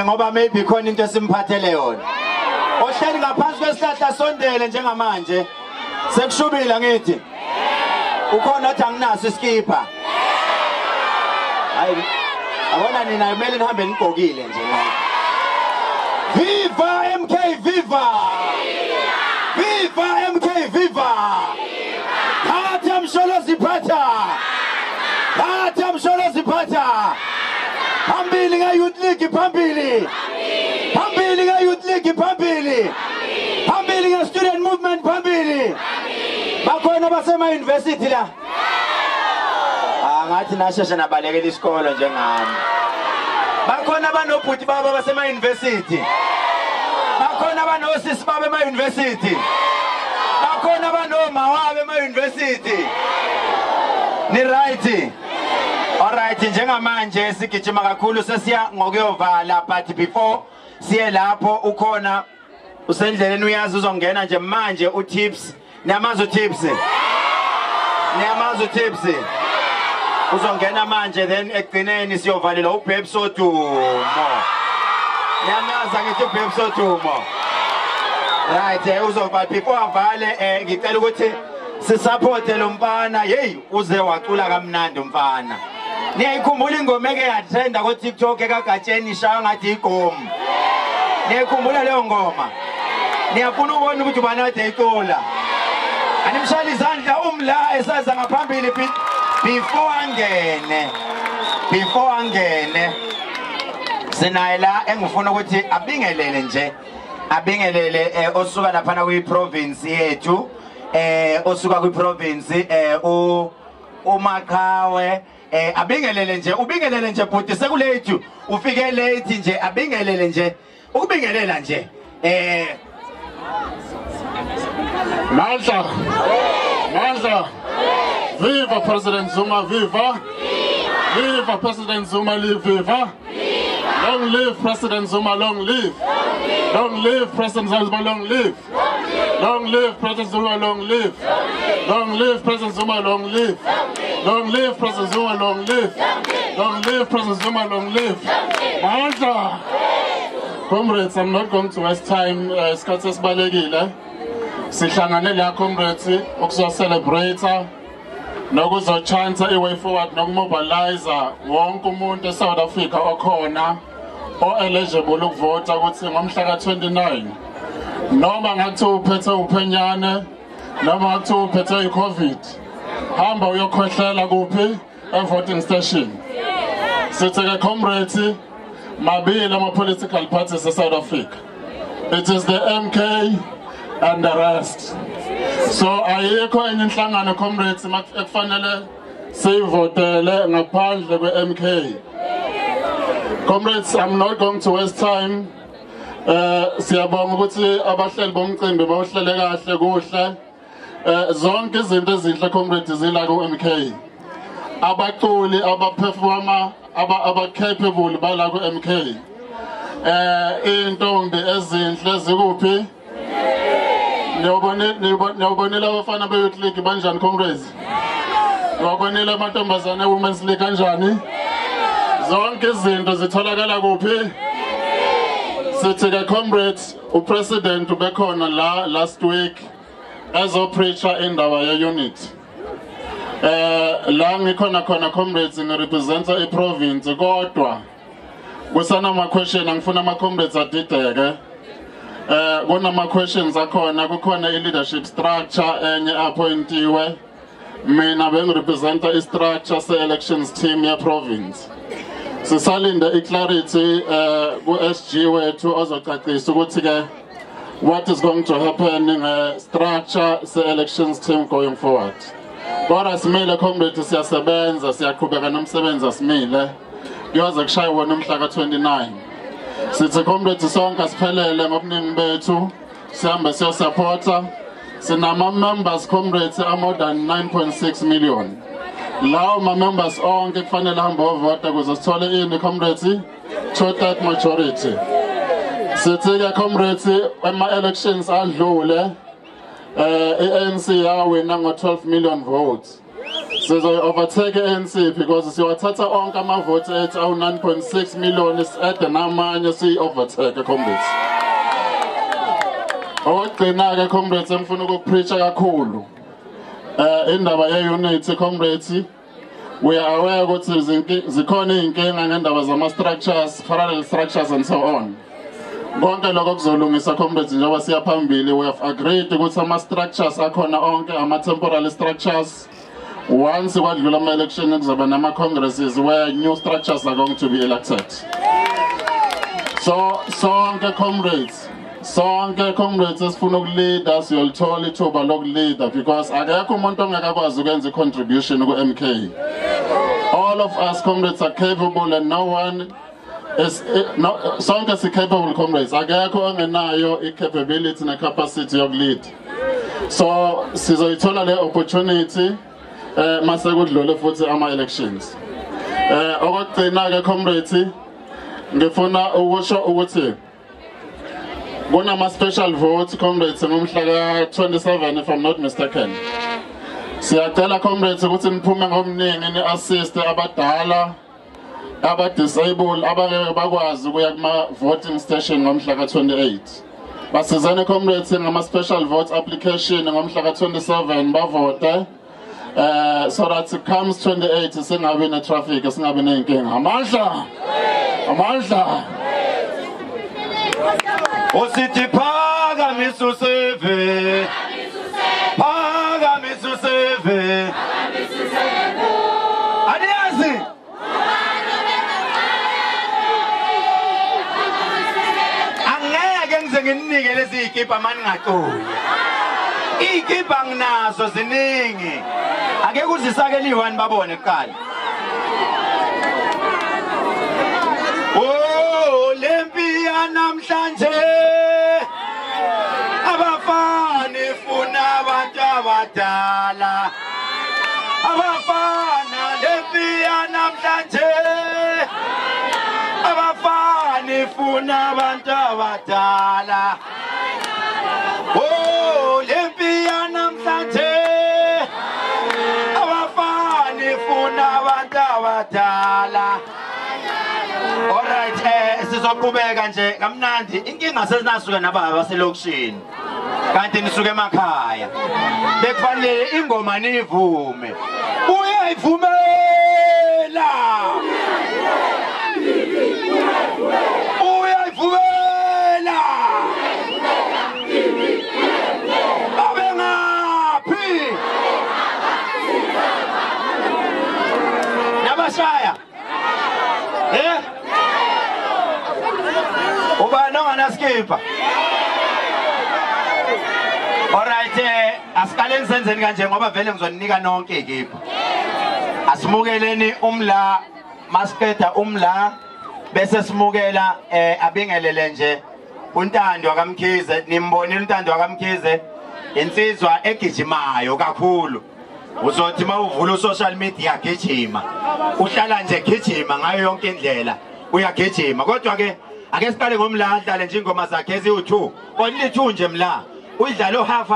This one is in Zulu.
kahle ngoba maybe khona into esimphathele yona. Ohleli ngaphansi kwesihlahla sondele njengamanje. Sekushubila ngithi. Ukhona othi anginaso iskipa. Hayi. Abona nina kumele nihambe nigqokile nje. Viva MK viva! Viva MK viva! Phatha Msholozi phatha! Phatha Msholozi phatha! Phambili ngeYouth League phambili! Phambili ngeYouth League phambili! Phambili ngeStudent Movement phambili! Bakhona basema university la. Ngathi nasheshe nabalekela isikolo njengami. Bakhona abanobhuti baba basema university. Bakhona abanosisi baba ema university. Bakhona abanoma wabe ema university. Ni right. Alright, njengamanje sigijima kakhulu sesiya ngokuyovala, but before siye lapho ukhona usendleleni uyazi uzongena nje manje uTips. Niyamazi uTips. Niyamazi uTips. Uzongena manje then egcineni siyovalela uBabes Odumo. Niyamazi ngithi uBabes Odumo. Right, uzovala before avale ngicela ukuthi sisupporte lo mfana. Hey, uze wacula kamnandi umfana. Niyayikhumbula ingoma eke yatrenda ku TikTok ekagatsheni shaya ngathi igqom. Niyayikhumbula leyo ngoma. Niyafuna ukubona ukuthi ubani ade icula. Animshaya izandla umla esaza ngaphambili before angene sinaye la engifuna ukuthi abingelele nje abingelele osuka lapha na kwi province yethu osuka kwi province uMaqhawe abingelele nje ubingelele nje bhuti sekulate ufike late nje abingelele nje ukubingelela nje Malta Viva President Zuma, viva! Viva President Zuma, viva! Long live President Zuma, long live! Long live President Zuma, long live! Long live President Zuma, long live! Long live President Zuma, long live! Long live President Zuma, long live! Long live President Zuma, long live! Malta! Comrades, I'm not going to waste time. Isikhathi esibalekile. Sihlangane la comrades ukuzo celebrate nokuzochanta iway forward nokumobilize wonke umuntu eSouth Africa okhona o-eligible ukuvota ukuthi ngomhla ka-29 noma ngathi uphethe uphenyane noma ngathi uphethe i-COVID hamba uyokhohlela kuphi e-voting station. Sithi-ke comrades mabili ama-political parties eSouth Africa. It is the MK and the rest. So ayikho enye inhlangano comrades ekufanele siyivotele ngaphandle kwe-MK. Comrades, I'm not going to waste time. Siyabonga ukuthi abahleli bomcimbi bawuhlele kahle kuhle. Zonke izinto ezinhle comrades zila ku-MK. Abaculi abaperforma aba-capable bala ku-MK. Intombi ezinhle zikuphi? Niyobonela abafana be-Youth League banjani comrades? Niyobonela amantombazane e-Women's League kanjani? Zonke izinto zitholakala kuphi? Sithi-ke comrades, upresident ubekhona la last week ezopreacher indaba ye-unit. La ngikhona khona comrades ngirepresenta i-province kodwa kusanama-question angifuna ama-comrades adideke. Kunama-questions akhona, kukhona i-leadership structure enye appointiwe. Mina bengirepresenta i-structure se-elections team ye-province. Sisalinde i-clarity ku-SG wethu ozocacisa ukuthi-ke what is going to happen nge-structure se-elections team going forward. Kodwa simile comrades siyasebenza, siyaqhubeka nomsebenzi asimile. Kuyoze kushaye wona umhla ka-29. Sithi comrades sonke asiphelele ngobuningi bethu, sihambe siyosupporta. Sinama-members comrades more than 9.6 million. Lawo ma-members onke kufanele hambe ovota ukuze sithole ini comrades? Two-third majority. Sithi-ke comrades ema-elections adlule, i-ANC yawina ngo-12 million votes. sizoyi-overtake ANC because siwathatha onke amavote ethu awu 9.6 million ede namanye siyi-overtake comrades. Okugcina-ke comrades engifuna ukupreacha kakhulu indaba ye-unity comrades. We are aware ukuthi zikhona iy'nkinga ngendaba zama-structures, parallel structures and so on. Konke lokho kuzolungisa comrades njengoba siya phambili. We have agreed ukuthi ama-structures akhona onke ama-temporary structures. Once kwadlula ama-election kuzoba nama-congresses where new structures are going to be elected. So sonke comrades esifuna ukulida siyolithola ithuba lokulida because akekho umuntu ongakakwazi ukwenza i-contribution ku-MK. All of us comrades are capable and no one is sonke si-capable comrades. Akekho ongenayo i-capability ne-capacity yokulida. So sizoyithola le opportunity mase kudlule futhi ama-elections. Okugcina-ke comrades ngifuna ukusho ukuthi kunama-special votes comrades ngomhla ka-27 if I'm not mistaken. Siyacela comrades ukuthi niphume ngomningi ni-assist abadala, aba-disabled abangeke bakwazi ukuya kuma-voting station ngomhla ka-28. Basizane comrades ngama-special vote application ngomhla ka-27 bavote so that it comes 28 singabi ne-traffic singabi ney'nkinga. Amandla Usithi phakamisa useve, phakamisa useve. Aniyazi? Angeke ngize nginike lezi ikipa mani ngaculi. Ikipa nginazo ziningi. Ake uzisakele i1 babone kuqala. Oh, lempi namhlanje abafana ifuna abantu abadala. Abafana lempi namhlanje abafana ifuna abantu abadala. Oh, lempi namhlanje abafana ifuna abantu abadala. Alright, sizoqhubeka nje kamnandi. Inkinga sesinasuka nababa selokishini. Kanti nisuke emakhaya. Bekufanele ingoma nivume. Uyayivumela. Uyayivumela. Babe ngaphi? Nabashaya. Ubani onganaskipha? Alright, asiqaleni senzeni kanje ngoba vele ngizoninika nonke ikipa. Asimukeleni umla, masiqeda umla bese simukela abingelele nje uNtando kaMkhize. Nimbonile uNtando kaMkhize insizwa egijimayo kakhulu. Uzothi mawuvula social media gijima. Uhlala nje gijima ngayo yonke indlela. Uyagijima kodwa ke ake siqale ngomla adlale nje ingoma zakhe ezi u2 only 2 nje mla udlala half